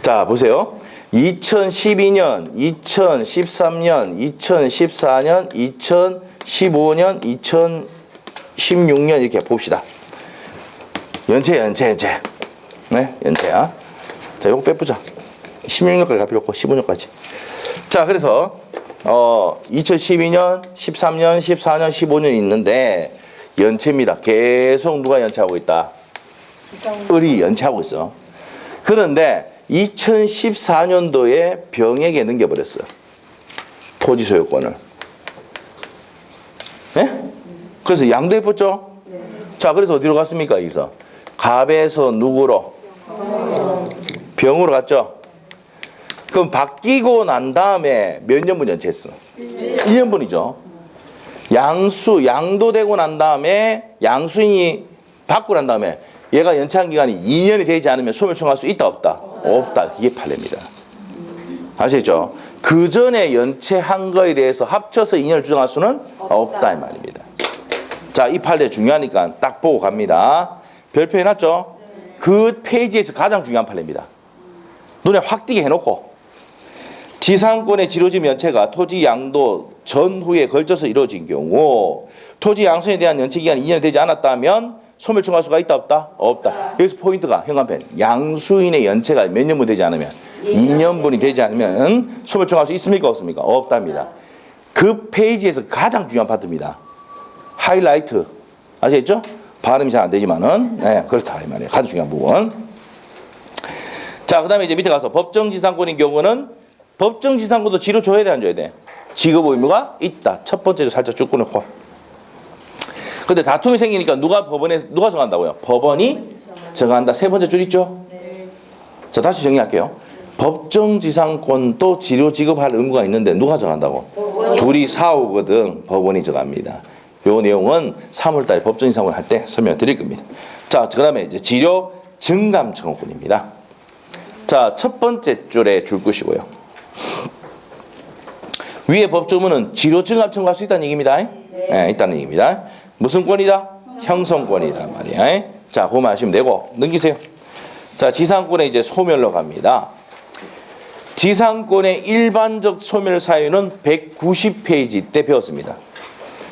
자, 보세요. 2012년, 2013년, 2014년, 2015년, 2016년 이렇게 봅시다. 연체. 네, 연체야. 자, 요거 빼보자. 16년까지 갈 필요 없고 15년까지. 자, 그래서 2012년, 13년, 14년, 15년이 있는데 연체입니다. 계속 누가 연체하고 있다? 을이 연체하고 있어. 그런데 2014년도에 병에게 넘겨버렸어. 토지 소유권을. 네? 그래서 양도해봤죠? 자, 그래서 어디로 갔습니까? 여기서 갑에서 누구로? 병으로 갔죠? 그럼 바뀌고 난 다음에 몇 년분 연체했어? 1년분이죠. 양도되고 난 다음에 양수인이 받고 난 다음에 얘가 연체한 기간이 2년이 되지 않으면 소멸 청구할 수 있다, 없다? 없다. 이게 판례입니다. 아시겠죠? 그 전에 연체한 거에 대해서 합쳐서 2년을 주장할 수는 없다 이 말입니다. 자, 이 판례 중요하니까 딱 보고 갑니다. 별표 해놨죠? 그 페이지에서 가장 중요한 판례입니다. 눈에 확 띄게 해놓고, 지상권의 지로짐 연체가 토지 양도 전후에 걸쳐서 이루어진 경우 토지 양수에 대한 연체 기간이 2년이 되지 않았다면 소멸 청구할 수가 있다, 없다? 없다. 여기서 포인트가 현관펜. 양수인의 연체가 몇 년분 되지 않으면 2년분이 되지 않으면 소멸 청구할 수 있습니까, 없습니까? 없답니다. 그 페이지에서 가장 중요한 파트입니다. 하이라이트. 아시겠죠? 발음이 잘 안 되지만은, 네, 그렇다. 이 말이에요. 가장 중요한 부분. 자, 그 다음에 이제 밑에 가서 법정지상권인 경우는 법정지상권도 지로 줘야 돼, 안 줘야 돼? 지급 의무가 있다. 첫 번째로 살짝 쭉 끊고. 근데 다툼이 생기니까 누가 정한다고요? 법원이 정한다. 세 번째 줄 있죠? 자, 다시 정리할게요. 법정지상권도 지로 지급할 의무가 있는데 누가 정한다고? 둘이 싸우거든 법원이 정합니다. 요 내용은 3월달에 법정인상을 할 때 설명드릴 겁니다. 자, 그 다음에 이제 치료 증감 청구권입니다. 자, 첫 번째 줄에 줄 것이고요. 위에 법조문은 치료 증감 청구할 수 있다는 얘기입니다. 네, 있다는 얘기입니다. 무슨 권이다? 형성권이다 말이야. 자, 그거만 하시면 되고 넘기세요. 자, 지상권에 이제 소멸로 갑니다. 지상권의 일반적 소멸 사유는 190페이지 때 배웠습니다.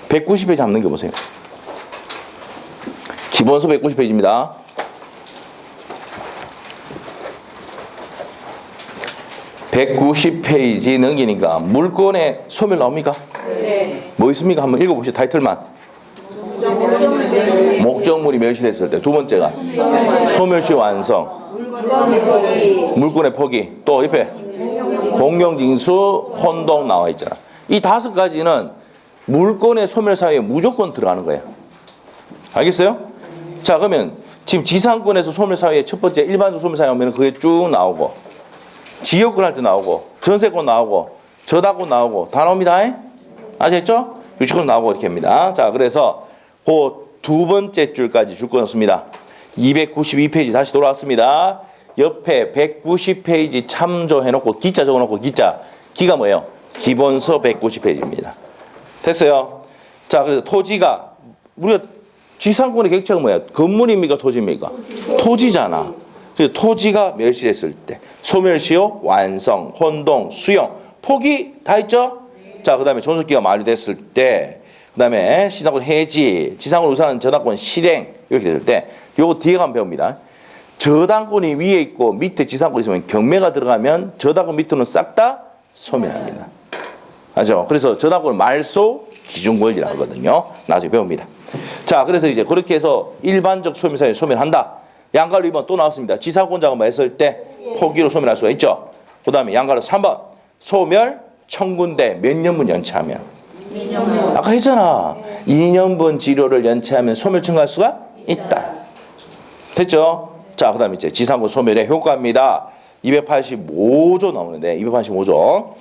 190페이지 한번 넘겨보세요. 기본서 190페이지입니다. (190페이지) 넘기니까 물권의 소멸 나옵니까? 네. 뭐 있습니까? 한번 읽어보시죠. 타이틀만. 목적물이 멸시됐을 때. 두 번째가 소멸시 완성. 물권의 포기. 또 옆에 공용징수, 혼동 나와 있잖아. 이 5가지는 물권의 소멸 사유에 무조건 들어가는 거예요. 알겠어요? 자, 그러면 지금 지상권에서 소멸 사유에 첫 번째 일반적 소멸 사유 하면 그게 쭉 나오고, 지역권 할 때 나오고, 전세권 나오고, 저당권 나오고 다 나옵니다. 아셨죠? 유치권 나오고 이렇게 합니다. 자, 그래서 그 두 번째 줄까지 줄 거였습니다. 292페이지 다시 돌아왔습니다. 옆에 190페이지 참조해놓고 기자 적어놓고 기가 뭐예요? 기본서 190페이지입니다. 됐어요? 자, 그래서 토지가 우리가 지상권의 객체가 뭐야? 건물입니까? 토지입니까? 토지잖아. 그래서 토지가 멸시됐을 때 소멸시효, 완성, 혼동, 수용, 포기 다 있죠? 자, 그 다음에 존속기가 만료됐을 때, 그 다음에 지상권 해지, 지상권 우선은 저당권 실행 이렇게 됐을 때 요거 뒤에 가면 배웁니다. 저당권이 위에 있고 밑에 지상권이 있으면 경매가 들어가면 저당권 밑으로는 싹 다 소멸합니다. 맞죠? 그래서 저당권 말소 기준권이라고 하거든요. 나중에 배웁니다. 자, 그래서 이제 그렇게 해서 일반적 소멸사유 소멸한다. 양가로 2번 또 나왔습니다. 지상권자가 뭐 했을 때 포기로 소멸할 수가 있죠. 그 다음에 양가로 3번 소멸 청구인데 몇 년분 연체하면. 2년분. 아까 했잖아. 2년분 지료를 연체하면 소멸 청구할 수가 있다. 됐죠? 자, 그 다음에 이제 지상권 소멸의 효과입니다. 285조 나오는데 285조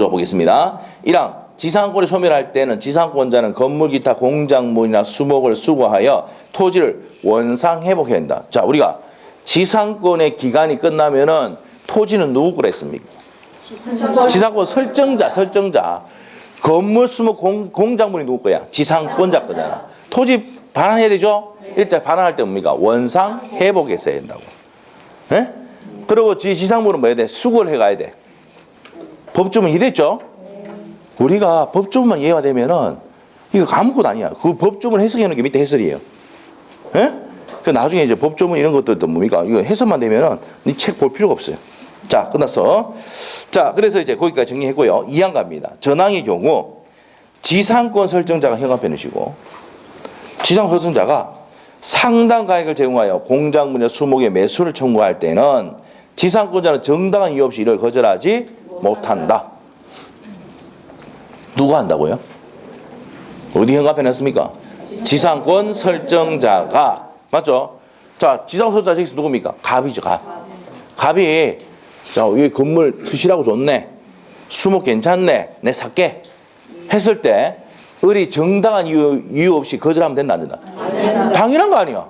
보겠습니다. 1항 지상권을 소멸할 때는 지상권자는 건물 기타 공작물이나 수목을 수거하여 토지를 원상 회복해야 한다. 자, 우리가 지상권의 기간이 끝나면은 토지는 누구 거라 했습니까? 지상권 설정자. 건물 수목 공작물이 누구 거야? 지상권자 거잖아. 토지 반환해야 되죠? 일단 반환할 때 뭡니까? 원상 회복해서 해야 된다고. 예? 그리고 지상물은 뭐 해야 돼? 수거를 해가야 돼. 법조문 이해됐죠? 우리가 법조문만 이해가 되면은 이거 아무것도 아니야. 그 법조문 해석하는 게 밑에 해설이에요. 예? 그 나중에 이제 법조문 이런 것들도 뭡니까? 이거 해석만 되면은 이 책 볼 필요가 없어요. 자, 끝났어. 자, 그래서 이제 거기까지 정리했고요. 2항 갑니다. 전항의 경우 지상권 설정자가 현관편이시고 지상권 설정자가 상당 가액을 제공하여 공작물이나 수목의 매수를 청구할 때는 지상권자는 정당한 이유 없이 이를 거절하지 못한다. 누가 한다고요? 어디 현관편에 했습니까? 지상권 설정자가. 맞죠? 자, 지상권 설정자 여기서 누굽니까? 갑이죠, 갑. 갑이 자, 이 건물 투시라고 좋네. 수목 괜찮네. 내 살게. 했을 때 을이 정당한 이유 없이 거절하면 된다, 안 된다? 당연한 거 아니야.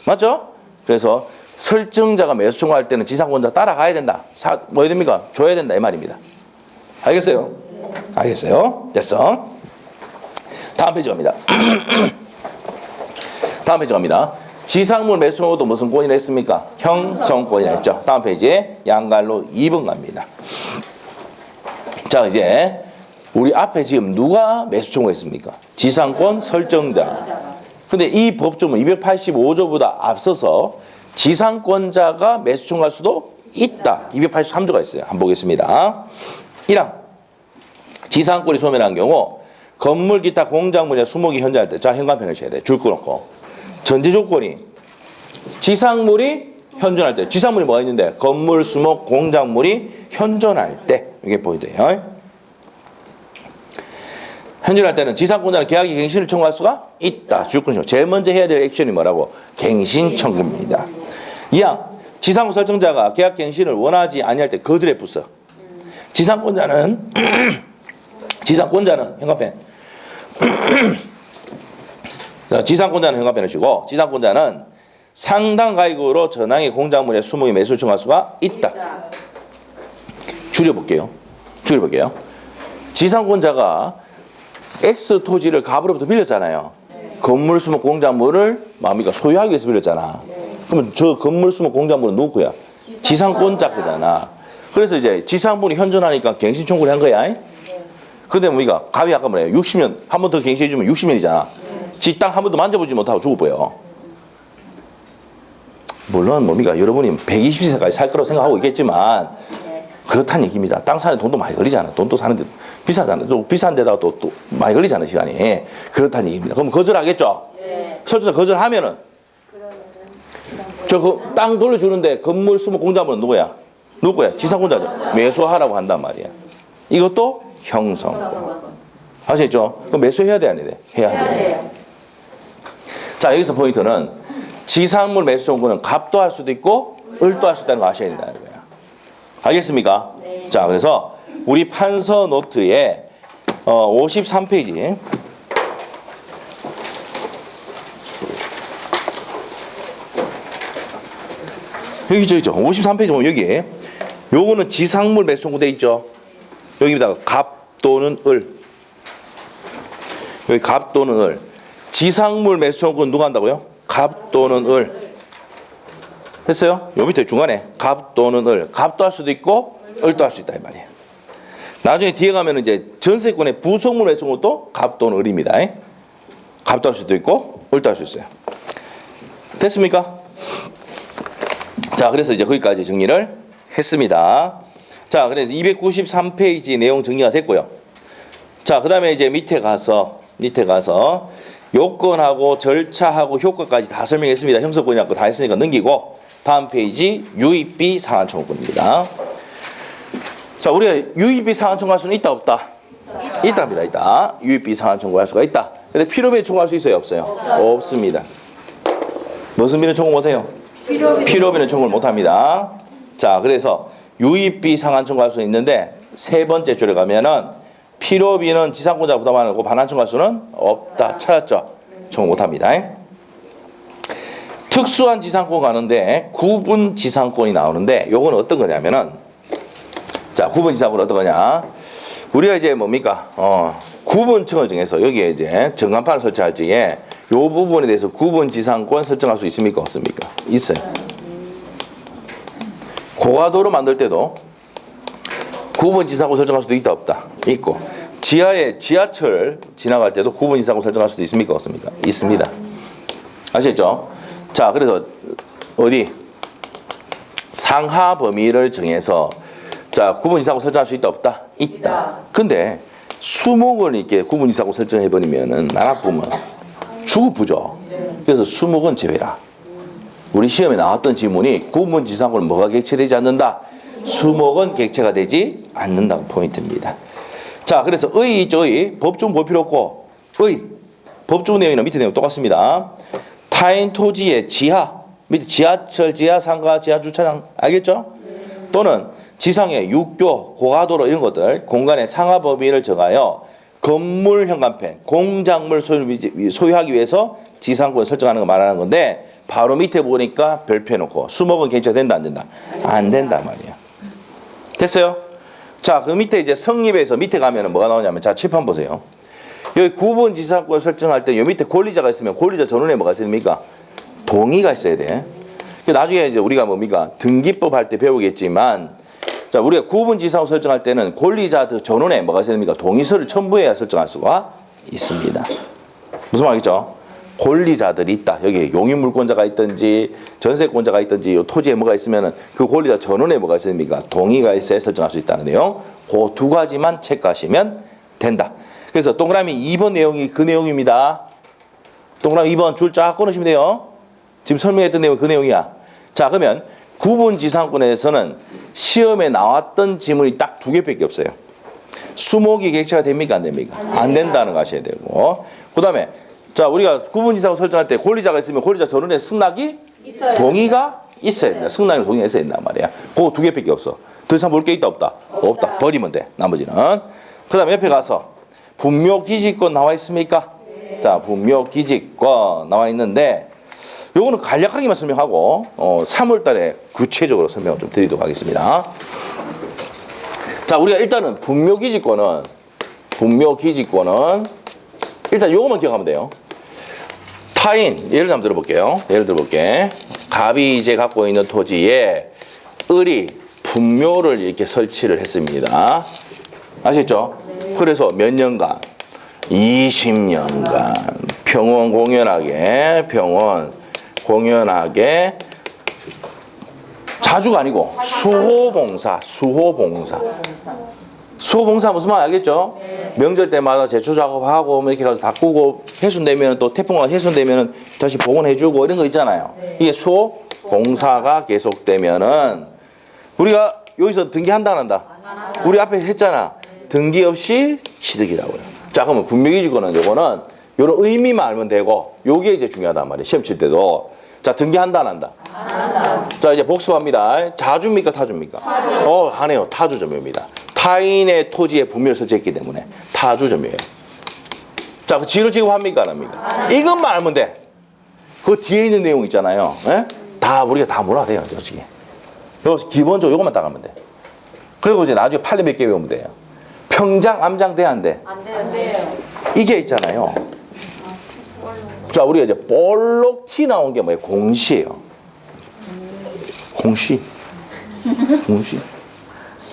맞죠? 그래서 설정자가 매수 청구할 때는 지상권자 따라가야 된다. 뭐 해야 됩니까? 줘야 된다 이 말입니다. 알겠어요? 알겠어요? 됐어. 다음 페이지 갑니다. 다음 페이지 갑니다. 지상물 매수 청구도 무슨 권이라 했습니까? 형성권이라 했죠. 다음 페이지에 양갈로 2번 갑니다. 자, 이제 우리 앞에 지금 누가 매수 청구했습니까? 지상권 설정자. 근데 이 법조문 285조보다 앞서서 지상권자가 매수 청구할 수도 있다. 283조가 있어요. 한번 보겠습니다. 1항 지상권이 소멸한 경우 건물 기타 공작물이나 수목이 현저할 때, 자, 현관편을 쳐야 돼. 줄 끊고 전제 조건이 지상물이 현존할 때, 지상물이 뭐가 있는데 건물, 수목, 공작물이 현존할 때 이게 보이돼요. 현존할 때는 지상권자는 계약의 갱신을 청구할 수가 있다. 주권이죠. 제일 먼저 해야 될 액션이 뭐라고? 갱신 청구입니다. 2항 지상권 설정자가 계약 갱신을 원하지 아니할 때 거절해 붙어. 지상권자는 지상권자는 현관펜. 자, 지상권자는 현관펜을 주고 지상권자는 상당 가액으로 전항의 공작물의 수목의 매수를 청할 수가 있다. 줄여볼게요. 지상권자가 X 토지를 갑으로부터 빌렸잖아요. 건물 수목 공작물을 뭡니까? 소유하기 위해서 빌렸잖아. 그러면 저 건물 수목 공작물은 누구야? 지상권자 거잖아. 그래서 이제 지상분이 현존하니까 갱신 청구를 한 거야. 근데 뭡니까? 갑이 아까 뭐래요? 60년 한 번 더 갱신해주면 60년이잖아. 지 땅 한 번도 만져보지 못하고 죽어버려. 물론 뭡니까? 여러분이 120세까지 살 거라고 생각하고 있겠지만 그렇다는 얘기입니다. 땅 사는 돈도 많이 걸리잖아. 돈도 사는데 비싸잖아. 또 비싼 데다가 또 많이 걸리잖아, 시간이. 그렇다는 얘기입니다. 그럼 거절하겠죠? 네. 설주자 거절하면은 저 그 땅 돌려주는데 건물 수목 공작물은 누구야? 지상권자죠. 매수하라고 한단 말이야. 이것도 형성. 아시겠죠? 그럼 매수해야 돼, 안 해야 돼? 해야 돼. 자, 여기서 포인트는 지상물 매수 청구는 갑도 할 수도 있고 을도 할 수 있다는 거 아셔야 된다는 거야. 알겠습니까? 네. 자, 그래서 우리 판서 노트에 53페이지. 여기 저 있죠. 53페이지 보면 여기 요거는 지상물 매수 청구 돼 있죠. 여기다가 갑 또는 을. 여기 갑 또는 을. 지상물 매수 청구는 누가 한다고요? 갑 또는 을. 됐어요? 요 밑에 중간에 갑 또는 을. 갑도 할 수도 있고 을도 할 수 있다 이 말이에요. 나중에 뒤에 가면 이제 전세권의 부속물 매수 청구도 갑 또는 을입니다. 갑도 할 수도 있고 을도 할 수 있어요. 됐습니까? 자, 그래서 이제 거기까지 정리를 했습니다. 자, 그래서 293페이지 내용 정리가 됐고요. 자, 그 다음에 이제 밑에 가서 요건하고 절차하고 효과까지 다 설명했습니다. 형사권이라고 다 했으니까 넘기고 다음 페이지 유입비 상환 청구권입니다. 자, 우리가 유입비 상환 청구할 수는 있다 없다? 있답니다. 있다. 유입비 상환 청구할 수가 있다. 근데 필요비는 청구할 수 있어요 없어요? 없습니다. 무슨 비는 청구 못해요? 필요비는 청구를 못합니다. 자, 그래서 유입비 상환 청구할 수 있는데 세 번째 줄에 가면은 필요비는 지상권자 부담하고 반환 청구할 수는 없다. 찾았죠? 청구 못합니다. 특수한 지상권 가는데 구분 지상권이 나오는데 요거는 어떤 거냐면은 자, 구분 지상권 어떤 거냐? 우리가 이제 뭡니까? 구분층을 정해서 여기에 이제 정간판을 설치할 적에 요 부분에 대해서 구분 지상권 설정할 수 있습니까? 없습니까? 있어요. 고가도로 만들 때도 구분 지상권 설정할 수도 있다 없다? 있고 지하에 지하철 지나갈 때도 구분 지상권 설정할 수도 있습니까? 없습니까? 있습니다. 아시겠죠? 자, 그래서 어디 상하 범위를 정해서 자, 구분 지상권 설정할 수 있다 없다? 있다. 근데 수목을 이렇게 구분 지상권 설정해 버리면은 나눠보면 주급부죠. 그래서 수목은 제외라. 우리 시험에 나왔던 지문이 구분 지상권은 뭐가 객체되지 않는다? 수목은 객체가 되지 않는다고 포인트입니다. 자, 그래서 의 있죠. 의. 법중 볼 필요 없고 의. 법중 내용이나 밑에 내용 똑같습니다. 타인 토지의 지하, 밑에 지하철, 지하상가, 지하주차장 알겠죠? 또는 지상의 육교, 고가도로 이런 것들 공간의 상하 범위를 정하여 건물 현관펜, 공작물 소유하기 위해서 지상권을 설정하는 거 말하는 건데 바로 밑에 보니까 별표 해놓고 수목은 객체가 된다 안 된다? 안 된다 말이야. 됐어요? 자, 그 밑에 이제 성립에서 밑에 가면은 뭐가 나오냐면 자, 칠판 보세요. 여기 구분 지상권 설정할 때 요 밑에 권리자가 있으면 권리자 전원에 뭐가 있습니까? 동의가 있어야 돼. 나중에 이제 우리가 뭡니까? 등기법 할 때 배우겠지만 자, 우리가 구분 지상권 설정할 때는 권리자 전원에 뭐가 있어야 됩니까? 동의서를 첨부해야 설정할 수가 있습니다. 무슨 말이죠? 권리자들이 있다. 여기 용익물권자가 있든지 전세권자가 있든지 요 토지에 뭐가 있으면은 그 권리자 전원에 뭐가 있어야 됩니까? 동의가 있어야 설정할 수 있다는 내용. 그 두 가지만 체크하시면 된다. 그래서 동그라미 2번 내용이 그 내용입니다. 동그라미 2번 줄 쫙 끊으시면 돼요. 지금 설명했던 내용이 그 내용이야. 자, 그러면 구분 지상권에서는 시험에 나왔던 지문이 딱 두 개밖에 없어요. 수목이 객체가 됩니까? 안 됩니까? 안 된다는 거 아셔야 되고. 그 다음에 자, 우리가 구분 지상권 설정할 때 권리자가 있으면 권리자 전원에 승낙이 동의가 있어야 된다. 승낙이 동의가 있어야 된단 말이야. 그 두 개밖에 없어. 더 이상 볼 게 있다 없다? 없다. 버리면 돼. 나머지는. 그 다음에 옆에 가서 분묘기지권 나와 있습니까? 자, 분묘기지권 나와 있는데 요거는 간략하게만 설명하고 3월 달에 구체적으로 설명을 좀 드리도록 하겠습니다. 자, 우리가 일단은 분묘기지권은 일단 요거만 기억하면 돼요. 타인, 예를 한번 들어볼게요. 예를 들어볼게. 갑이 이제 갖고 있는 토지에 을이 분묘를 이렇게 설치를 했습니다. 아시겠죠? 그래서 몇 년간? 20년간 평원 공연하게 자주가 아니고 수호봉사 무슨 말 알겠죠? 명절 때마다 제초 작업하고 뭐 이렇게 가서 닦고 해순되면 또 태풍과 해순되면 다시 복원해주고 이런 거 있잖아요. 이게 수호봉사가 계속되면은 우리가 여기서 등기한다 안 한다? 우리 앞에 했잖아. 등기 없이 취득이라고요. 자, 그러면 분묘기지권은 요거는 요런 의미만 알면 되고 요게 이제 중요하단 말이에요. 시험 칠 때도. 자, 등기한다 안 한다? 안 한다. 자, 이제 복습합니다. 자주입니까 타주입니까? 타주. 하네요. 타주점유입니다. 타인의 토지에 분묘를 설치했기 때문에 타주점유예요. 자, 그 지로 지급합니까 안 합니까? 이것만 알면 돼. 그 뒤에 있는 내용 있잖아요. 예? 다 우리가 다 몰아야 돼요, 솔직히. 요 기본적으로 요것만 딱 하면 돼. 그리고 이제 나중에 판례 몇 개 외우면 돼요. 평장, 암장 돼야 안 돼? 안 돼요. 이게 있잖아요. 자, 우리가 이제 볼록 티 나온 게 뭐예요? 공시예요. 공시.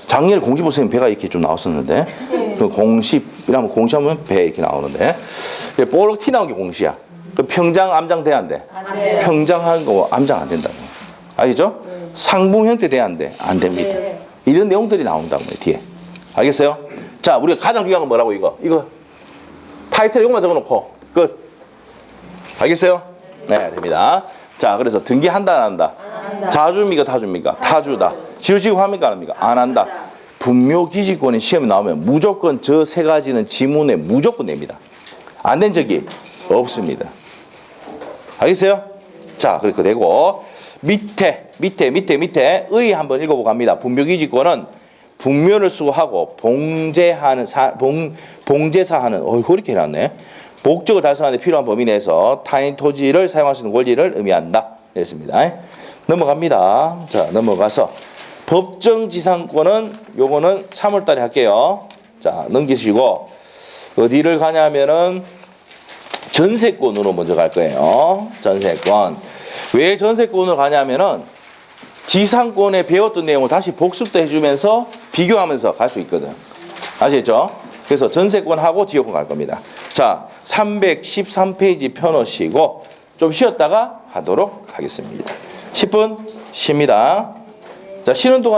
작년에 공시 보시면 배가 이렇게 좀 나왔었는데, 그 공시, 이러면 공시하면 배 이렇게 나오는데, 볼록 티 나온 게 공시야. 그 평장, 암장 돼야 안 돼? 안 돼요. 평장한 거 암장 안 된다고. 알겠죠? 상봉 형태 돼야 안 돼? 안 됩니다. 이런 내용들이 나온다고 뒤에. 알겠어요? 자, 우리가 가장 중요한 건 뭐라고 이거 타이틀 이것만 적어놓고 끝. 알겠어요? 네, 됩니다. 자, 그래서 등기한다 안 한다? 안 한다. 자주입니까 타주입니까? 타주다. 지루지급합니까 안 합니까? 안 한다. 분묘기지권이 시험에 나오면 무조건 저 세 가지는 지문에 무조건 냅니다. 안 된 적이 없습니다. 알겠어요? 자, 그렇게 되고 밑에 의 한번 읽어보고 갑니다. 분묘기지권은 분묘를 수호하고 봉제사하는 이렇게 해놨네. 목적을 달성하는 데 필요한 범위 내에서 타인 토지를 사용할 수 있는 권리를 의미한다. 이랬습니다. 넘어갑니다. 자, 넘어가서 법정지상권은 요거는 3월 달에 할게요. 자, 넘기시고 어디를 가냐면은 전세권으로 먼저 갈 거예요. 전세권. 왜 전세권으로 가냐면은 지상권에 배웠던 내용을 다시 복습도 해주면서 비교하면서 갈 수 있거든. 아시겠죠? 그래서 전세권하고 지역권 갈 겁니다. 자, 313페이지 펴놓으시고 좀 쉬었다가 하도록 하겠습니다. 10분 쉽니다. 자, 쉬는 동안